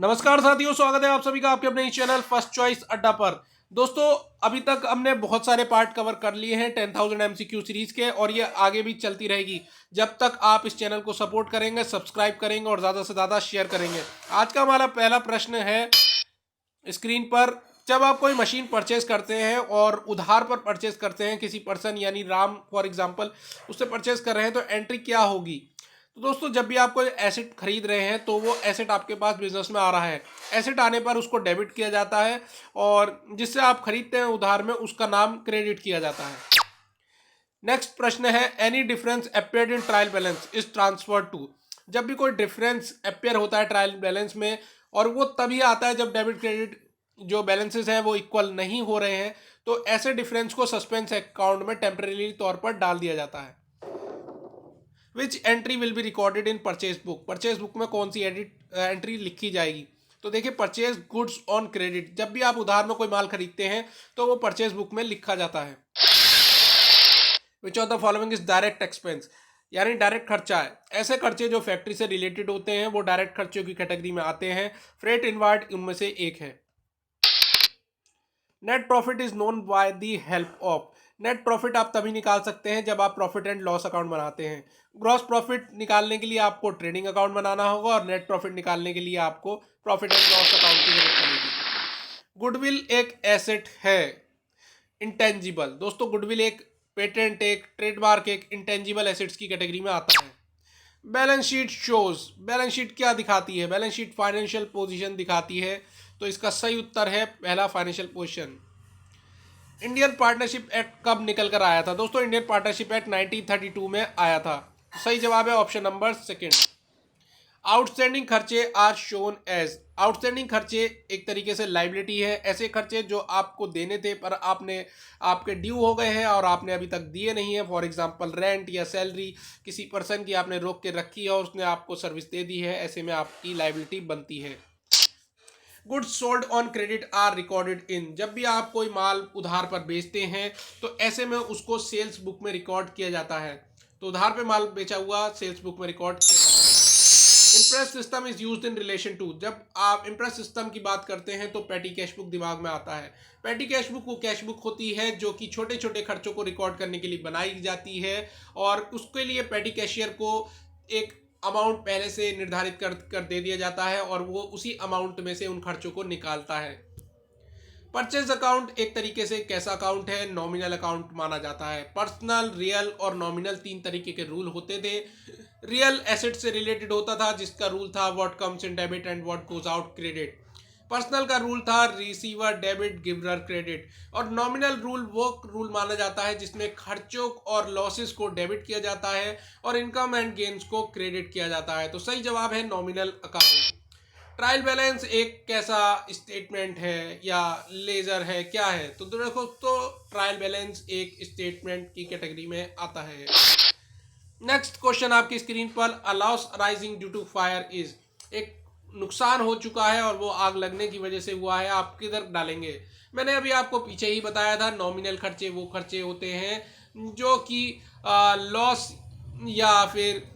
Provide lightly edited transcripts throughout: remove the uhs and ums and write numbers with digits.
नमस्कार साथियों, स्वागत है आप सभी का आपके अपने इस चैनल फर्स्ट चॉइस अड्डा पर। दोस्तों, अभी तक हमने बहुत सारे पार्ट कवर कर लिए हैं 10,000 MCQ सीरीज के, और ये आगे भी चलती रहेगी जब तक आप इस चैनल को सपोर्ट करेंगे, सब्सक्राइब करेंगे और ज़्यादा से ज़्यादा शेयर करेंगे। आज का हमारा पहला प्रश्न है स्क्रीन पर। जब आप कोई मशीन परचेज करते हैं और उधार पर परचेज करते हैं, किसी पर्सन यानी राम फॉर एग्जांपल उससे परचेज कर रहे हैं, तो एंट्री क्या होगी? तो दोस्तों, जब भी आप कोई एसेट खरीद रहे हैं तो वो एसेट आपके पास बिजनेस में आ रहा है। एसेट आने पर उसको डेबिट किया जाता है और जिससे आप खरीदते हैं उधार में, उसका नाम क्रेडिट किया जाता है। नेक्स्ट प्रश्न है, any difference appeared in trial balance is transfer to. जब भी कोई डिफरेंस अपेयर होता है ट्रायल बैलेंस में, और वो तभी आता है जब डेबिट क्रेडिट जो बैलेंसेस हैं वो इक्वल नहीं हो रहे हैं, तो ऐसे डिफरेंस को सस्पेंस अकाउंट में टेम्परेरी तौर पर डाल दिया जाता है। Which entry will be recorded in purchase book. Purchase book में कौन सी एंट्री लिखी जाएगी? तो देखिए, परचेज गुड्स ऑन क्रेडिट, जब भी आप उधार में कोई माल खरीदते हैं तो वो परचेज बुक में लिखा जाता है। Which of the following is direct expense, यानी डायरेक्ट खर्चा है। ऐसे खर्चे जो फैक्ट्री से रिलेटेड होते हैं वो डायरेक्ट खर्चों की कैटेगरी में आते हैं। फ्रेट इनवार्ड उनमें से एक है। Net profit is known by the help of. Net profit आप तभी निकाल सकते हैं जब आप प्रॉफिट एंड लॉस अकाउंट बनाते हैं। ग्रॉस प्रॉफिट निकालने के लिए आपको ट्रेडिंग अकाउंट बनाना होगा, और नेट प्रॉफिट निकालने के लिए आपको प्रॉफिट एंड लॉस अकाउंट की जरूरत पड़ेगी। गुडविल एक एसेट है इंटेंजिबल। दोस्तों, गुडविल एक पेटेंट, एक ट्रेडमार्क, एक इंटेंजिबल एसेट्स की कैटेगरी में आता है। Balance sheet shows, balance sheet क्या दिखाती है? बैलेंस शीट फाइनेंशियल पोजीशन दिखाती है, तो इसका सही उत्तर है पहला, financial position. Indian partnership act कब निकल कर आया था? दोस्तों, इंडियन पार्टनरशिप एक्ट 1932 में आया था। सही जवाब है ऑप्शन नंबर सेकेंड। आउटस्टैंडिंग खर्चे आर शोन एज। आउटस्टैंडिंग खर्चे एक तरीके से लाइबिलिटी है। ऐसे खर्चे जो आपको देने थे पर आपके ड्यू हो गए हैं और आपने अभी तक दिए नहीं है। फॉर एग्जांपल रेंट या सैलरी किसी पर्सन की आपने रोक के रखी है और उसने आपको सर्विस दे दी है, ऐसे में आपकी लाइबिलिटी बनती है। Goods sold on credit are recorded in. जब भी आप कोई माल उधार पर बेचते हैं तो ऐसे में उसको सेल्स बुक में रिकॉर्ड किया जाता है। तो उधार पे माल बेचा हुआ सेल्स बुक में रिकॉर्ड किया जाता है। Imprest system is used in relation to. जब आप इम्प्रेस सिस्टम की बात करते हैं तो पेटी कैश बुक दिमाग में आता है। पेटी कैश बुक वो कैश बुक होती है जो कि छोटे छोटे खर्चों को रिकॉर्ड करने के लिए बनाई जाती है, और उसके लिए पेटी कैशियर को एक अमाउंट पहले से निर्धारित कर दे दिया जाता है और वो उसी अमाउंट में से उन खर्चों को निकालता है। परचेज अकाउंट एक तरीके से कैसा अकाउंट है? नॉमिनल अकाउंट माना जाता है। पर्सनल, रियल और नॉमिनल तीन तरीके के रूल होते थे। रियल एसेट से रिलेटेड होता था जिसका रूल था what comes in debit and what goes out credit. Personal का रूल था रिसीवर डेबिट गिवर क्रेडिट। और नॉमिनल रूल वो रूल माना जाता है जिसमें खर्चों और लॉसेस को डेबिट किया जाता है और इनकम एंड गेन्स को क्रेडिट किया जाता है। तो सही जवाब है नॉमिनल अकाउंट। ट्रायल बैलेंस एक कैसा स्टेटमेंट है या लेजर है, क्या है? तो देखो, तो ट्रायल बैलेंस एक स्टेटमेंट की कैटेगरी में आता है। नेक्स्ट क्वेश्चन आपकी स्क्रीन पर, a loss arising due to fire is. एक नुकसान हो चुका है और वो आग लगने की वजह से हुआ है, आप किधर डालेंगे? मैंने अभी आपको पीछे ही बताया था, नॉमिनल खर्चे वो खर्चे होते हैं जो कि लॉस या फिर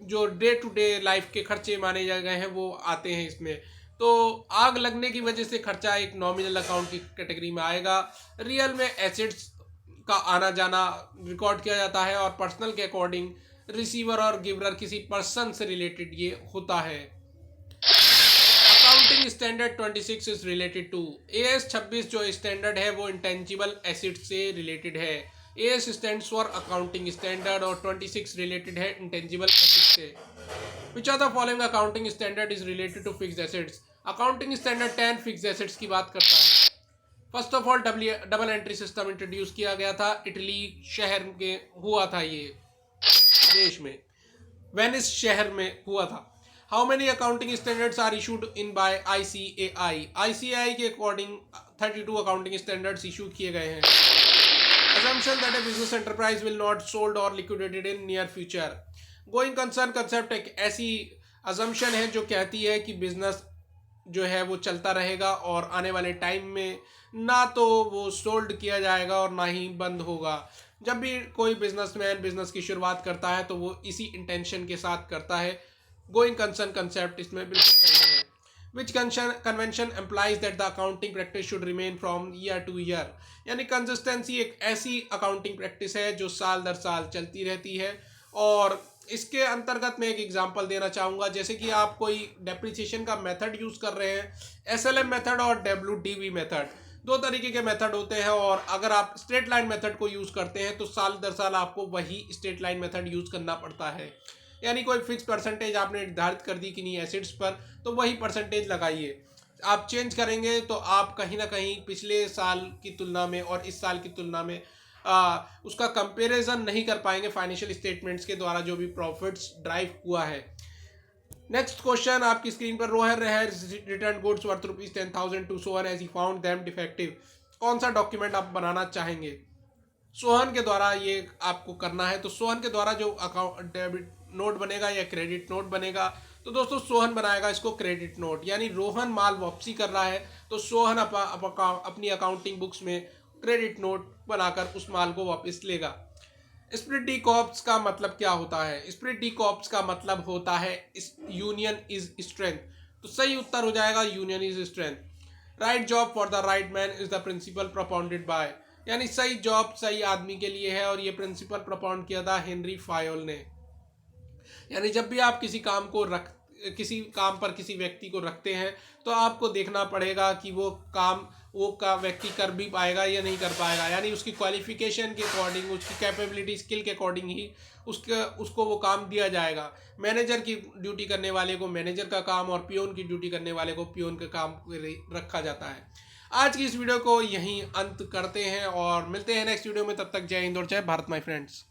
जो डे टू डे लाइफ के खर्चे माने जा गए हैं वो आते हैं इसमें। तो आग लगने की वजह से खर्चा एक नॉमिनल अकाउंट की कैटेगरी में आएगा। रियल में एसेट्स का आना जाना रिकॉर्ड किया जाता है, और पर्सनल के अकॉर्डिंग रिसीवर और गिवर किसी पर्सन से रिलेटेड ये होता है। Accounting standard 26 is related to. AS 26 जो स्टैंडर्ड है वो इंटेंजिबल एसेट से रिलेटेड है। AS stands for accounting standard और 26 रिलेटेड है इंटेंजिबल एसेट से। Which are the following accounting standard is related to fixed assets. Accounting standard 10 fixed assets की बात करता है। First of all double entry system introduce किया गया था, इटली शहर के हुआ था, ये देश में वेनिस शहर में हुआ था। How many accounting standards are issued in by ICAI। ICAI के अकॉर्डिंग 32 अकाउंटिंग स्टैंडर्ड्स इशू किए गए हैं। assumption that a business enterprise will not sold or liquidated in near future। Going concern concept एक ऐसी assumption है जो कहती है कि बिजनेस जो है वो चलता रहेगा और आने वाले टाइम में ना तो वो सोल्ड किया जाएगा और ना ही बंद होगा। जब भी कोई बिजनेसमैन बिजनेस की शुरुआत करता है तो वो इसी इंटेंशन के साथ करता है। गोइंग कंसर्न कंसेप्ट इसमें बिल्कुल सही है। Which convention employs that the accounting practice should remain from year to year. यानी कंसिस्टेंसी एक ऐसी अकाउंटिंग प्रैक्टिस है जो साल दर साल चलती रहती है। और इसके अंतर्गत मैं एक एग्जांपल देना चाहूँगा, जैसे कि आप कोई डेप्रिसिएशन का मेथड यूज़ कर रहे हैं, एसएलएम मेथड और डब्ल्यूडीवी मेथड, दो तरीके के मेथड होते हैं। और अगर आप स्ट्रेट लाइन मेथड को यूज़ करते हैं तो साल दर साल आपको वही स्ट्रेट लाइन मेथड यूज़ करना पड़ता है। यानी कोई फिक्स परसेंटेज आपने निर्धारित कर दी कि नहीं एसिड्स पर, तो वही परसेंटेज लगाइए। आप चेंज करेंगे तो आप कहीं ना कहीं पिछले साल की तुलना में और इस साल की तुलना में उसका कंपैरिजन नहीं कर पाएंगे फाइनेंशियल स्टेटमेंट्स के द्वारा जो भी प्रॉफिट्स ड्राइव हुआ है। नेक्स्ट क्वेश्चन आपकी स्क्रीन पर, रोहन रेहर return goods worth ₹10,000 to Sohan as he found them defective. कौन सा डॉक्यूमेंट आप बनाना चाहेंगे? सोहन के द्वारा ये आपको करना है। तो सोहन के द्वारा जो अकाउंट डेबिट नोट बनेगा या क्रेडिट नोट बनेगा, तो दोस्तों सोहन बनाएगा इसको क्रेडिट नोट। यानी रोहन माल वापसी कर रहा है तो सोहन अपनी अकाउंटिंग बुक्स में क्रेडिट नोट बनाकर उस माल को वापस लेगा। स्प्लिट डी कॉप्स का मतलब क्या होता है? स्प्लिट डी कॉप्स का मतलब होता है यूनियन इज स्ट्रेंथ। तो सही उत्तर हो जाएगा union is strength. Right job for the right man is the principle propounded by. यानी सही जॉब सही आदमी के लिए है और ये प्रिंसिपल प्रोपाउंड किया था हेनरी फायोल ने। यानी जब भी आप किसी काम पर किसी व्यक्ति को रखते हैं तो आपको देखना पड़ेगा कि वो काम वो का व्यक्ति कर भी पाएगा या नहीं कर पाएगा। यानी उसकी क्वालिफिकेशन के अकॉर्डिंग, उसकी कैपेबिलिटी स्किल के अकॉर्डिंग ही उसको वो काम दिया जाएगा। मैनेजर की ड्यूटी करने वाले को मैनेजर का काम और पियोन की ड्यूटी करने वाले को पियोन का काम रखा जाता है। आज की इस वीडियो को यहीं अंत करते हैं और मिलते हैं नेक्स्ट वीडियो में। तब तक जय हिंद और जय भारत माय फ्रेंड्स।